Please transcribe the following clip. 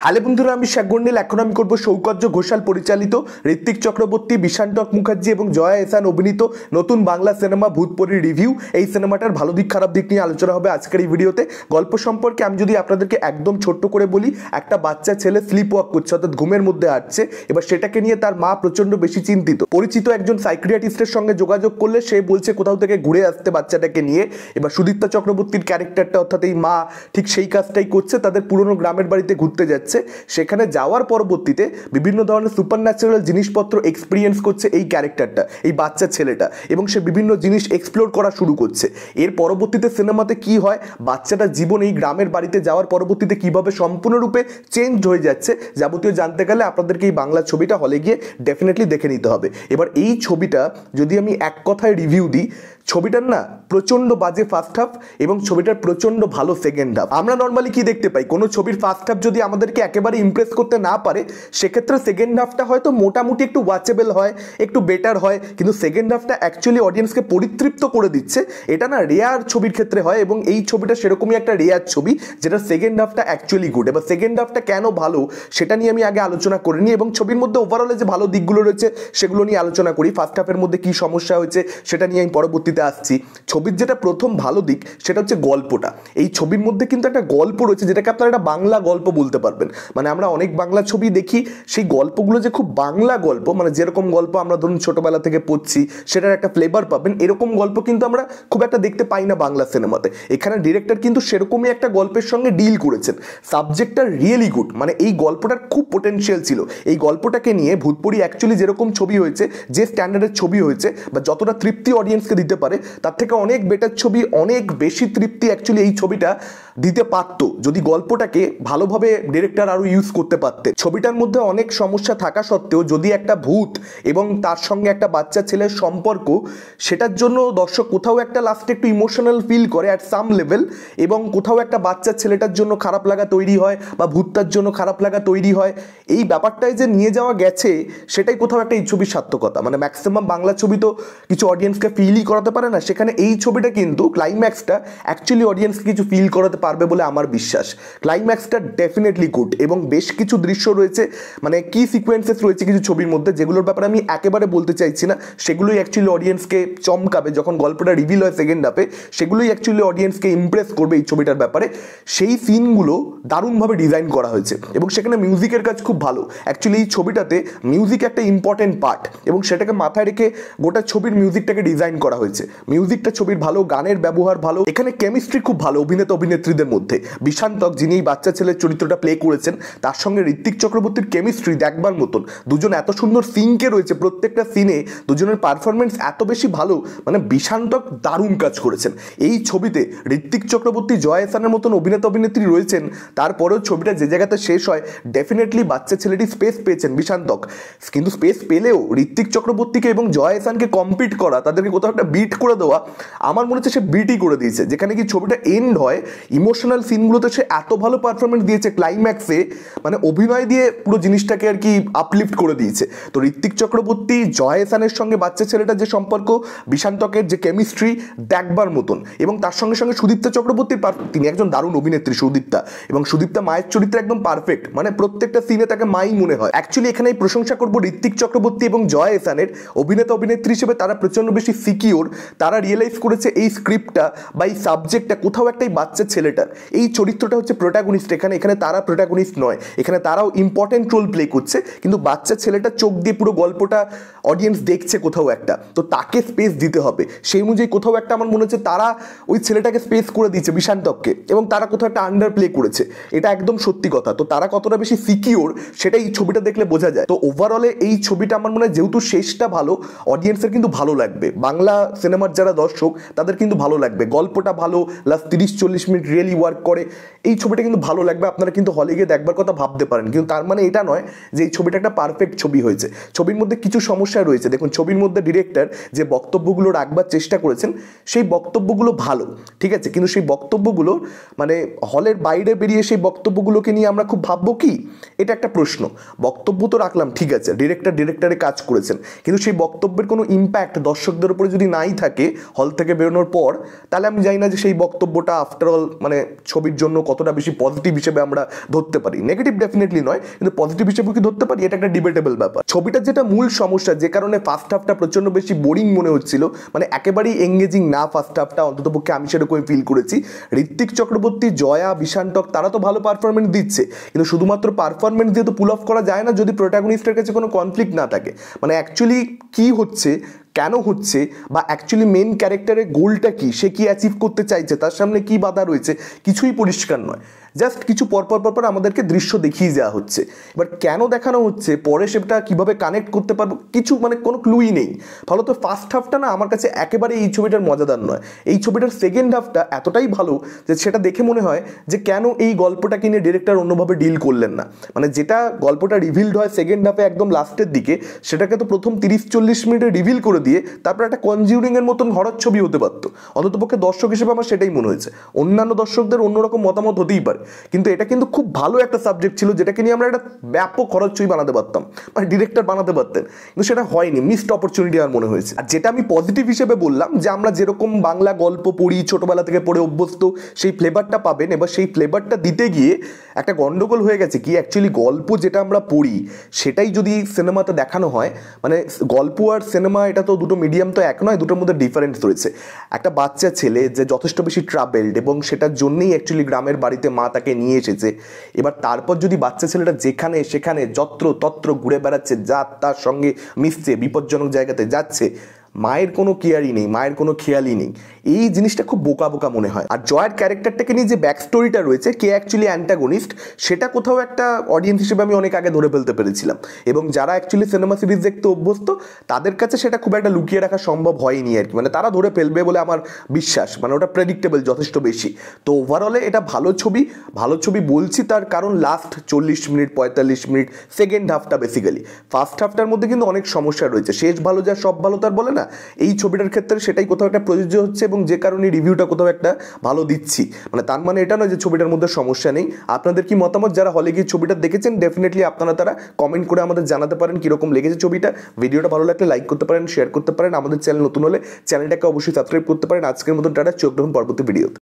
Hello বন্ধুরা, আমি শাকগন্ডিল। এখন আমি করবো সৌকর্য ঘোষাল পরিচালিত, ঋত্বিক চক্রবর্তী, বিশান্তক মুখার্জি এবং জয়া এহসান অভিনীত নতুন বাংলা সিনেমা ভূতপরি রিভিউ। এই সিনেমাটার ভালো দিক খারাপ দিক নিয়ে আলোচনা হবে আজকের এই ভিডিওতে। গল্প সম্পর্কে আমি যদি আপনাদেরকে একদম ছোট্ট করে বলি, একটা বাচ্চা ছেলে স্লিপ ওয়াক করছে, অর্থাৎ ঘুমের মধ্যে হাঁটছে। এবার সেটাকে নিয়ে তার মা প্রচন্ড বেশি চিন্তিত। পরিচিত একজন সাইকিয়াট্রিস্টের সঙ্গে যোগাযোগ করলে সে বলছে কোথাও থেকে ঘুরে আসতে বাচ্চাটাকে নিয়ে। এবার সুদীপ্তা চক্রবর্তীর ক্যারেক্টারটা, অর্থাৎ এই মা, ঠিক সেই কাজটাই করছে। তাদের পুরনো গ্রামের বাড়িতে ঘুরতে যাচ্ছে। সেখানে যাওয়ার পরবর্তীতে বিভিন্ন ধরনের সুপার ন্যাচারাল জিনিসপত্র এক্সপিরিয়েন্স করছে এই ক্যারেক্টারটা, এই বাচ্চা ছেলেটা, এবং সে বিভিন্ন জিনিস এক্সপ্লোর করা শুরু করছে। এর পরবর্তীতে সিনেমাতে কি হয়, বাচ্চাটা জীবন এই গ্রামের বাড়িতে যাওয়ার পরবর্তীতে কিভাবে সম্পূর্ণরূপে চেঞ্জ হয়ে যাচ্ছে, যাবতীয় জানতে গেলে আপনাদেরকে এই বাংলা ছবিটা হলে গিয়ে ডেফিনেটলি দেখে নিতে হবে। এবার এই ছবিটা যদি আমি এক কথায় রিভিউ দিই, ছবিটার না প্রচণ্ড বাজে ফার্স্ট হাফ এবং ছবিটার প্রচণ্ড ভালো সেকেন্ড হাফ। আমরা নর্মালি কি দেখতে পাই, কোনো ছবির ফার্স্ট হাফ যদি আমাদেরকে একেবারে ইমপ্রেস করতে না পারে, সেক্ষেত্রে সেকেন্ড হাফটা হয়তো মোটামুটি একটু ওয়াচেবল হয়, একটু বেটার হয়। কিন্তু সেকেন্ড হাফটা অ্যাকচুয়ালি অডিয়েন্সকে পরিতৃপ্ত করে দিচ্ছে। এটা না রেয়ার ছবির ক্ষেত্রে হয়, এবং এই ছবিটা সেরকমই একটা রেয়ার ছবি যেটা সেকেন্ড হাফটা অ্যাকচুয়ালি গুড। এবার সেকেন্ড হাফটা কেন ভালো সেটা নিয়ে আমি আগে আলোচনা করে নিই, এবং ছবির মধ্যে ওভারঅলে যে ভালো দিকগুলো রয়েছে সেগুলো নিয়ে আলোচনা করি। ফার্স্ট হাফের মধ্যে কী সমস্যা হয়েছে সেটা নিয়ে আমি পরবর্তীতে আসছি। ছবির যেটা প্রথম ভালো দিক সেটা হচ্ছে গল্পটা। এই ছবির মধ্যে কিন্তু একটা গল্প রয়েছে যেটাকে আপনারা একটা বাংলা গল্প বলতে পারবেন। মানে আমরা অনেক বাংলা ছবি দেখি, সেই গল্পগুলো যে খুব বাংলা গল্প, মানে যেরকম গল্প আমরা ধরুন ছোটবেলা থেকে পড়ছি সেটার একটা ফ্লেভার পাবেন, এরকম গল্প কিন্তু আমরা খুব একটা দেখতে পাই না বাংলা সিনেমাতে। এখানে ডিরেক্টর কিন্তু সেরকমই একটা গল্পের সঙ্গে ডিল করেছেন। সাবজেক্টটা রিয়েলি গুড, মানে এই গল্পটার খুব পোটেনশিয়াল ছিল। এই গল্পটাকে নিয়ে ভূতপরি অ্যাকচুয়ালি যেরকম ছবি হয়েছে, যে স্ট্যান্ডার্ডের ছবি হয়েছে, বা যতটা তৃপ্তি অডিয়েন্সকে দিতে পারে তার থেকে অনেক বেটার ছবি, অনেক বেশি তৃপ্তি অ্যাকচুয়ালি এই ছবিটা দিতে পারতো যদি গল্পটাকে ভালোভাবে ডিরেক্টর আরও ইউজ করতে পারতেন। ছবিটার মধ্যে অনেক সমস্যা থাকা সত্ত্বেও যদি একটা ভূত এবং তার সঙ্গে একটা বাচ্চা ছেলের সম্পর্ক, সেটার জন্য দর্শক কোথাও একটা লাস্টে একটু ইমোশনাল ফিল করে অ্যাট সাম লেভেল, এবং কোথাও একটা বাচ্চা ছেলেটার জন্য খারাপ লাগা তৈরি হয় বা ভূতটার জন্য খারাপ লাগা তৈরি হয়, এই ব্যাপারটাই যে নিয়ে যাওয়া গেছে সেটাই কোথাও একটা এই ছবির সার্থকতা। মানে ম্যাক্সিমাম বাংলা ছবি তো কিছু অডিয়েন্সকে ফিলই করাতে পারে না, সেখানে এই ছবিটা কিন্তু ক্লাইম্যাক্সটা অ্যাকচুয়ালি অডিয়েন্সকে কিছু ফিল করাতে পারবে বলে আমার বিশ্বাস। ক্লাইম্যাক্সটা ডেফিনেটলি গুড, এবং বেশ কিছু দৃশ্য রয়েছে, মানে কি সিকোয়েন্সেস রয়েছে কিছু ছবির মধ্যে, যেগুলোর ব্যাপারে আমি একেবারে বলতে চাইছি না। সেগুলোই অ্যাকচুয়ালি অডিয়েন্সকে চমকাবে যখন গল্পটা রিভিল হয় সেকেন্ড হাফে, সেগুলোই অ্যাকচুয়ালি অডিয়েন্সকে ইমপ্রেস করবে এই ছবিটার ব্যাপারে। সেই সিনগুলো দারুণভাবে ডিজাইন করা হয়েছে, এবং সেখানে মিউজিকের কাজ খুব ভালো। অ্যাকচুয়ালি এই ছবিটাতে মিউজিক একটা ইম্পর্টেন্ট পার্ট, এবং সেটাকে মাথায় রেখে গোটা ছবির মিউজিকটাকে ডিজাইন করা হয়েছে। মিউজিকটা ছবির ভালো, গানের ব্যবহার ভালো, এখানে কেমিস্ট্রি খুব ভালো অভিনেতা অভিনেত্রীদের মধ্যে। বিশান্তক, যিনি এই বাচ্চা ছেলের চরিত্রটা প্লে করেছেন, তার সঙ্গে ঋত্বিক চক্রবর্তীর কেমিস্ট্রি দেখবার মতন। দুজন এত সুন্দর সিনকে রয়েছে, প্রত্যেকটা সিনে দুজনের পারফরমেন্স এত বেশি ভালো, মানে বিশান্তক দারুণ কাজ করেছেন এই ছবিতে। ঋত্বিক চক্রবর্তী, জয়া এহসানের মতন অভিনেতা অভিনেত্রী রয়েছেন, তারপরেও ছবিটা যে জায়গাতে শেষ হয় ডেফিনেটলি বাচ্চা ছেলেটি স্পেস পেয়েছেন বিশান্তক। কিন্তু স্পেস পেলেও ঋত্বিক চক্রবর্তীকে এবং জয়া এহসানকে কম্পিট করা, তাদেরকে কোথাও একটা বিট করে দেওয়া, আমার মনে হচ্ছে সে বিটই করে দিয়েছে। যেখানে কি ছবিটা এন্ড হয়, ইমোশনাল সিনগুলোতে সে এত ভালো পারফরমেন্স দিয়েছে ক্লাইম্যাক্সে, মানে অভিনয় দিয়ে পুরো জিনিসটাকে আর কি আপলিফ্ট করে দিয়েছে। তো ঋত্বিক চক্রবর্তী, জয়া এহসানের সঙ্গে বাচ্চা ছেলেটার যে সম্পর্ক, বিশান্তকের যে কেমিস্ট্রি দেখবার মতন, এবং তার সঙ্গে সঙ্গে সুদীপ্তা চক্রবর্তীর, তিনি একজন দারুণ অভিনেত্রী সুদীপ্তা, এবং সুদীপ্তা মায়ের চরিত্রে একদম পারফেক্ট, মানে প্রত্যেকটা সিনে তাকে মাই মনে হয়। অ্যাকচুয়ালি এখানে প্রশংসা করবো ঋত্বিক চক্রবর্তী এবং জয়া এহসানের অভিনেতা অভিনেত্রী হিসেবে। তারা প্রচণ্ড বেশি সিকিওর, তারা রিয়েলাইজ করেছে এই স্ক্রিপ্টটা বা এই সাবজেক্টটা কোথাও একটা এই বাচ্চা ছেলেটার, এই চরিত্রটা হচ্ছে প্রোটাগনিস্ট। এখানে তারা প্রোটাগনিস্ট নয়, এখানে তারাও ইম্পর্টেন্ট রোল প্লে করছে, কিন্তু বাচ্চা ছেলেটার চোখ দিয়ে পুরো গল্পটা অডিয়েন্স দেখছে কোথাও একটা, তো তাকে স্পেস দিতে হবে। সেই অনুযায়ী কোথাও একটা আমার মনে হচ্ছে তারা ওই ছেলেটাকে স্পেস করে দিয়েছে বিশান্তককে, এবং তারা কোথাও একটা আন্ডার প্লে করেছে, এটা একদম সত্যি কথা। তো তারা কতটা বেশি সিকিওর সেটা এই ছবিটা দেখলে বোঝা যায়। তো ওভারঅলে এই ছবিটা আমার মনে হয় যেহেতু শেষটা ভালো, অডিয়েন্সের কিন্তু ভালো লাগবে। বাংলা সিনেমার যারা দর্শক তাদের কিন্তু ভালো লাগবে, গল্পটা ভালো, লাস্ট 30-40 মিনিট রিয়েলি ওয়ার্ক করে, এই ছবিটা কিন্তু ভালো লাগবে। আপনারা কিন্তু হলে গিয়ে দেখবার কথা ভাবতে পারেন, কিন্তু তার মানে এটা নয় যে এই ছবিটা একটা পারফেক্ট ছবি হয়েছে। ছবির মধ্যে কিছু সমস্যা রয়েছে। দেখুন, ছবির মধ্যে ডিরেক্টর যে বক্তব্যগুলো রাখবার চেষ্টা করেছেন সেই বক্তব্যগুলো ভালো, ঠিক আছে, কিন্তু সেই বক্তব্যগুলো মানে হলের বাইরে বেরিয়ে সেই বক্তব্যগুলোকে নিয়ে আমরা খুব ভাববো কি, এটা একটা প্রশ্ন। বক্তব্য তো রাখলাম, ঠিক আছে, ডিরেক্টরে কাজ করেছেন, কিন্তু সেই বক্তব্যের কোনো ইম্প্যাক্ট দর্শকদের উপরে যদি নাই থাকে হল থেকে বেরোনোর পর, তাহলে আমি জানি না যে সেই বক্তব্যটা আফটার অল মানে ছবির জন্য কতটা বেশি পজিটিভ হিসেবে আমরা ধরতে ধরতে পারি, নেগেটিভ ডেফিনেটলি নয়, কিন্তু পজিটিভ হিসেবে কি ধরতে পারি, এটা একটা ডিবেটেবল ব্যাপার। ছবিটার যেটা মূল সমস্যা, যে কারণে ফার্স্ট হাফটা প্রচন্ড বেশি বোরিং মনে হচ্ছিল, মানে একেবারেই এঙ্গেজিং না ফার্স্ট হাফটা, অন্ততপক্ষে আমি সেরকমই ফিল করেছি। ঋত্বিক চক্রবর্তী, জয়া, বিশান্টক তারা তো ভালো পারফরমেন্স দিচ্ছে, কিন্তু শুধুমাত্র পারফরমেন্স দিয়ে তো পুল অফ করা যায় না যদি প্রোটাগনিস্টের কাছে কোনো কনফ্লিক্ট না থাকে। মানে অ্যাকচুয়ালি কি হচ্ছে, কেন হচ্ছে, বা অ্যাকচুয়ালি মেন ক্যারেক্টারের গোলটা কি, সে কি অ্যাচিভ করতে চাইছে, তার সামনে কি বাধা রয়েছে, কিছুই পরিষ্কার নয়। জাস্ট কিছু পরপর আমাদেরকে দৃশ্য দেখিয়ে যাওয়া হচ্ছে। এবার কেন দেখানো হচ্ছে, পরে সেটা কীভাবে কানেক্ট করতে পারবো, কিছু মানে কোনো ক্লুই নেই। ফলত ফার্স্ট হাফটা না আমার কাছে একেবারে এই ছবিটার মজাদার নয়। এই ছবিটার সেকেন্ড হাফটা এতটাই ভালো যে সেটা দেখে মনে হয় যে কেন এই গল্পটাকে নিয়ে ডিরেক্টর অন্যভাবে ডিল করলেন না। মানে যেটা গল্পটা রিভিলড হয় সেকেন্ড হাফে একদম লাস্টের দিকে, সেটাকে তো প্রথম 30-40 মিনিটে রিভিল করে দিয়ে তারপর একটা কনজিউরিংয়ের মতন হরর ছবি হতে পারতো। অন্ততপক্ষে দর্শক হিসেবে আমার সেটাই মনে হয়েছে। অন্যান্য দর্শকদের অন্যরকম মতামত হতেই পারে, কিন্তু এটা কিন্তু খুব ভালো একটা সাবজেক্ট ছিল, যেটাকে নিয়ে আমরা একটা ব্যাপক হরর ছবি বানাতে পারতাম, মানে ডিরেক্টর বানাতে পারতেন, কিন্তু সেটা হয়নি। মিসড অপরচুনিটি আমার মনে হয়েছে। আর যেটা আমি পজিটিভ হিসেবে বললাম, যে আমরা যেরকম বাংলা গল্প পড়ি, ছোটবেলা থেকে পড়ে অভ্যস্ত, সেই ফ্লেভারটা পাবেন। এবার সেই ফ্লেভারটা দিতে গিয়ে একটা গন্ডগোল হয়ে গেছে কি, অ্যাকচুয়ালি গল্প যেটা আমরা পড়ি সেটাই যদি সিনেমাতে দেখানো হয়, মানে গল্প আর সিনেমা এটা তো দুটো মিডিয়াম তো এক নয়, দুটোর মধ্যে ডিফারেন্স রয়েছে। একটা বাচ্চা ছেলে যে যথেষ্ট বেশি ট্রাভেলড, এবং সেটার জন্যই অ্যাকচুয়ালি গ্রামের বাড়িতে মা তাকে নিয়ে এসেছে। এবার তারপর যদি বাচ্চা ছেলেটা যেখানে সেখানে যত্র তত্র ঘুরে বেড়াচ্ছে, যা তার সঙ্গে মিশছে, বিপজ্জনক জায়গাতে যাচ্ছে, মায়ের কোনো কেয়ারই নেই, মায়ের কোনো খেয়ালই নেই, এই জিনিসটা খুব বোকা বোকা মনে হয়। আর জয়ের ক্যারেক্টারটাকে নিয়ে যে ব্যাক স্টোরিটা রয়েছে, কে অ্যাকচুয়ালি অ্যান্টাগনিস্ট, সেটা কোথাও একটা অডিয়েন্স হিসেবে আমি অনেক আগে ধরে ফেলতে পেরেছিলাম, এবং যারা অ্যাকচুয়ালি সিনেমা সিরিজ দেখতে অভ্যস্ত তাদের কাছে সেটা খুব একটা লুকিয়ে রাখা সম্ভব হয়নি আর কি। মানে তারা ধরে ফেলবে বলে আমার বিশ্বাস, মানে ওটা প্রেডিক্টেবল যথেষ্ট বেশি। তো ওভারঅলে এটা ভালো ছবি। ভালো ছবি বলছি তার কারণ লাস্ট 40 মিনিট 45 মিনিট সেকেন্ড হাফটা বেসিক্যালি, ফার্স্ট হাফটার মধ্যে কিন্তু অনেক সমস্যা রয়েছে। শেষ ভালো যা সব ভালো তার বলে না, এই ছবিটার ক্ষেত্রে সেটাই কোথাও একটা প্রযোজ্য হচ্ছে, এবং যে কারণে রিভিউটা কোথাও একটা ভালো দিচ্ছি। মানে তার মানে এটা নয় যে ছবিটার মধ্যে সমস্যা নেই। আপনাদের কি মতামত, যারা হলে গিয়ে ছবিটা দেখেছেন, ডেফিনেটলি আপনারা তারা কমেন্ট করে আমাদের জানাতে পারেন কীরকম লেগেছে ছবিটা। ভিডিওটা ভালো লাগলে লাইক করতে পারেন, শেয়ার করতে পারেন। আমাদের চ্যানেল নতুন হলে চ্যানেলটাকে অবশ্যই সাবস্ক্রাইব করতে পারেন। আজকের মতন টাটা, চোখ রাখুন পরবর্তী ভিডিওতে।